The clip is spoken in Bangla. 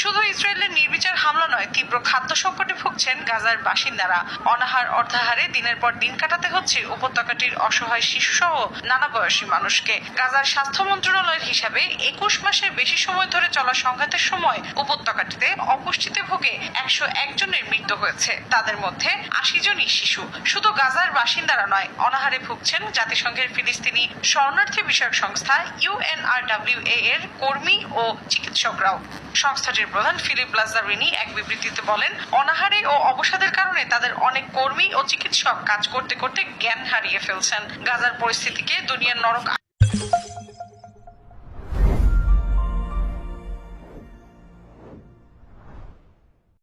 শুধু ইসরায়েলের নির্বিচার হামলা নয়, তীব্র খাদ্য সংকটে ভুগছেন গাজার বাসিন্দারা। অনাহার অর্ধাহারে দিনের পর দিন কাটাতে হচ্ছে উপত্যকাটির অসহায় শিশুসহ নানা বয়সী মানুষকে। গাজার স্বাস্থ্য মন্ত্রণালয়ের হিসাবে 21 মাসের বেশি সময় ধরে চলা সংঘাতের সময় উপত্যকাটিতে অপুষ্টিতে ভোগে 101 জনের মৃত্যু হয়েছে। তাদের মধ্যে 80 জনই শিশু। শুধু গাজার বাসিন্দারা নয়, অনাহারে ভুগছেন জাতিসংঘের ফিলিস্তিনি শরণার্থী বিষয়ক সংস্থা UNRWA এর কর্মী ও চিকিৎসকরাও। সংস্থাটির প্রধান ফিলিপ লাজারিনি এক বিবৃতিতে বলেন, অনাহারে ও অবসাদের কারণে তাদের অনেক কর্মী ও চিকিৎসক কাজ করতে করতে জ্ঞান হারিয়ে ফেলছেন। গাজার পরিস্থিতিকে দুনিয়ার নরক